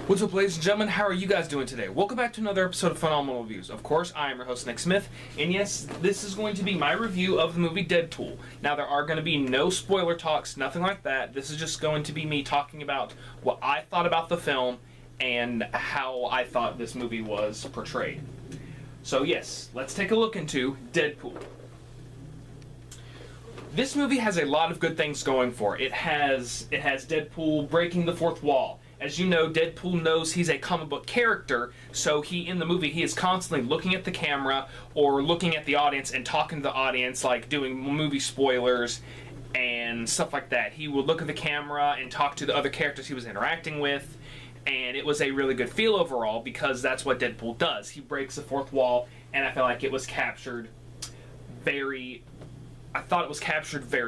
What's up, ladies and gentlemen? How are you guys doing today? Welcome back to another episode of Phenomenal Reviews. Of course, I am your host, Nick Smith, and yes, this is going to be my review of the movie Deadpool. Now, there are going to be no spoiler talks, nothing like that. This is just going to be me talking about what I thought about the film and how I thought this movie was portrayed. So yes, let's take a look into Deadpool. This movie has a lot of good things going for it. It has Deadpool breaking the fourth wall. As you know, Deadpool knows he's a comic book character, so in the movie, he is constantly looking at the camera or looking at the audience and talking to the audience, like doing movie spoilers and stuff like that. He would look at the camera and talk to the other characters he was interacting with, and it was a really good feel overall because that's what Deadpool does. He breaks the fourth wall, and I felt like it was captured very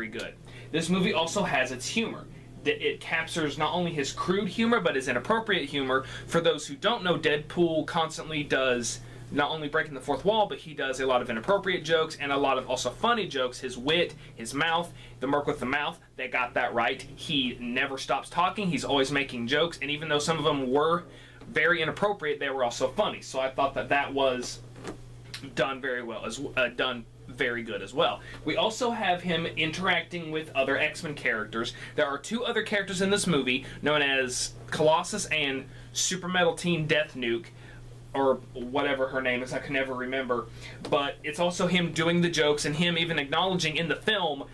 good. This movie also has its humor. It captures not only his crude humor, but his inappropriate humor. For those who don't know, Deadpool constantly does not only breaking the fourth wall, but he does a lot of inappropriate jokes and a lot of also funny jokes. His wit, his mouth, the mark with the mouth, they got that right. He never stops talking. He's always making jokes, and even though some of them were very inappropriate, they were also funny. So I thought that was done very well, done very good as well. We also have him interacting with other X-Men characters. There are two other characters in this movie, known as Colossus and Super Metal Teen Death Nuke, or whatever her name is, I can never remember. But it's also him doing the jokes and him even acknowledging in the film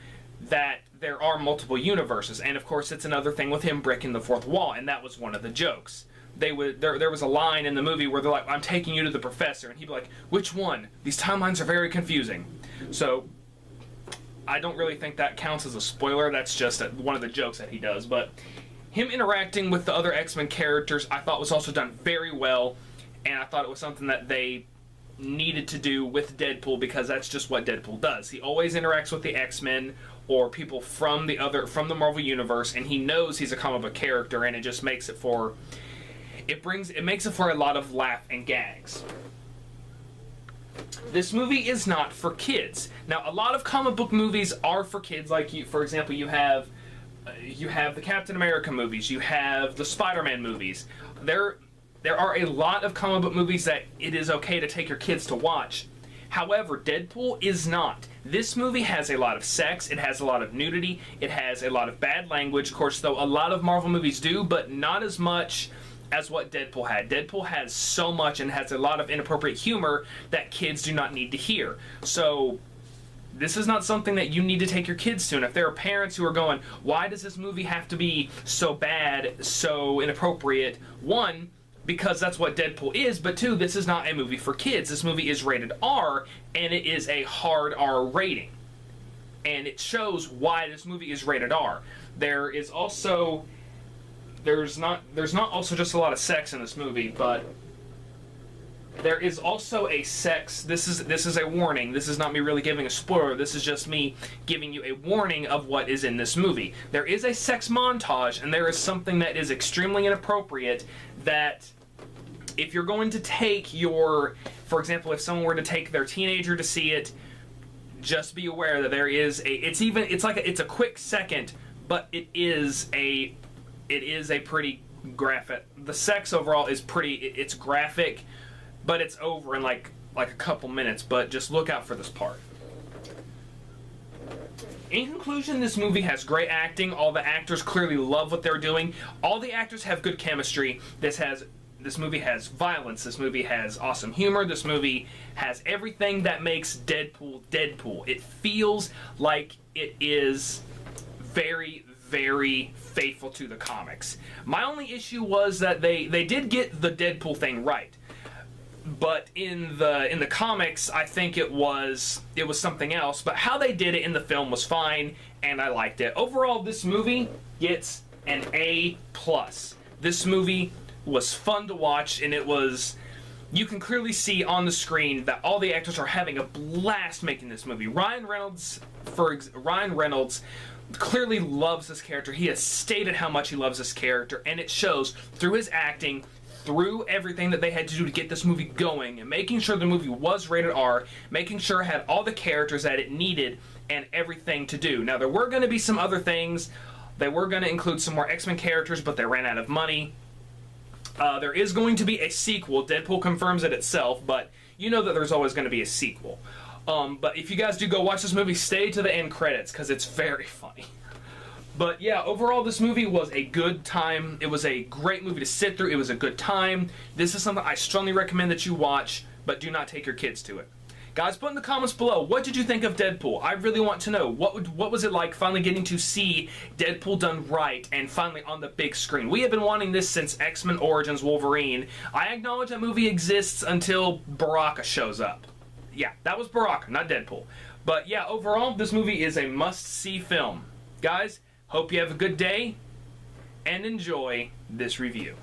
that there are multiple universes. And of course, it's another thing with him breaking the fourth wall, and that was one of the jokes. There was a line in the movie where they're like, "I'm taking you to the professor," and he'd be like, "Which one? These timelines are very confusing." So I don't really think that counts as a spoiler. That's just one of the jokes that he does. But him interacting with the other X-Men characters I thought was also done very well, and I thought it was something that they needed to do with Deadpool because that's just what Deadpool does. He always interacts with the X-Men or people from the Marvel Universe, and he knows he's a comic book character, and it just makes it for a lot of laugh and gags. This movie is not for kids. Now, a lot of comic book movies are for kids. Like, for example, you have the Captain America movies, you have the Spider-Man movies. There are a lot of comic book movies that it is okay to take your kids to watch. However, Deadpool is not. This movie has a lot of sex, it has a lot of nudity, it has a lot of bad language. Of course, though, a lot of Marvel movies do, but not as much as what Deadpool had. Deadpool has so much and has a lot of inappropriate humor that kids do not need to hear. So this is not something that you need to take your kids to. And if there are parents who are going, why does this movie have to be so bad, so inappropriate? One, because that's what Deadpool is, but two, this is not a movie for kids. This movie is rated R, and it is a hard R rating. And it shows why this movie is rated R. There's not also just a lot of sex in this movie, but there is also a sex. This is a warning. This is not me really giving a spoiler. This is just me giving you a warning of what is in this movie. There is a sex montage, and there is something that is extremely inappropriate that if you're going to take for example, if someone were to take their teenager to see it, just be aware that there is it's a quick second, but it is a pretty graphic. The sex overall is it's graphic, but it's over in like a couple minutes, but just look out for this part. In conclusion, this movie has great acting. All the actors clearly love what they're doing. All the actors have good chemistry. This movie has violence. This movie has awesome humor. This movie has everything that makes Deadpool Deadpool. It feels like it is very, very faithful to the comics. My only issue was that they did get the Deadpool thing right, but in the comics, I think it was something else. But how they did it in the film was fine, and I liked it. Overall, this movie gets an A+. This movie was fun to watch, and you can clearly see on the screen that all the actors are having a blast making this movie. Ryan Reynolds clearly loves this character. He has stated how much he loves this character, and it shows through his acting, through everything that they had to do to get this movie going, and making sure the movie was rated R, making sure it had all the characters that it needed and everything to do. Now, there were going to be some other things. They were going to include some more X-Men characters, but they ran out of money. There is going to be a sequel. Deadpool confirms it itself, but you know that there's always going to be a sequel. But if you guys do go watch this movie, stay to the end credits, because it's very funny. But yeah, overall this movie was a good time. It was a great movie to sit through. It was a good time. This is something I strongly recommend that you watch, but do not take your kids to it. Guys, put in the comments below, what did you think of Deadpool? I really want to know. What was it like finally getting to see Deadpool done right and finally on the big screen? We have been wanting this since X-Men Origins Wolverine. I acknowledge that movie exists until Baraka shows up. Yeah, that was Baraka, not Deadpool. But yeah, overall, this movie is a must-see film. Guys, hope you have a good day and enjoy this review.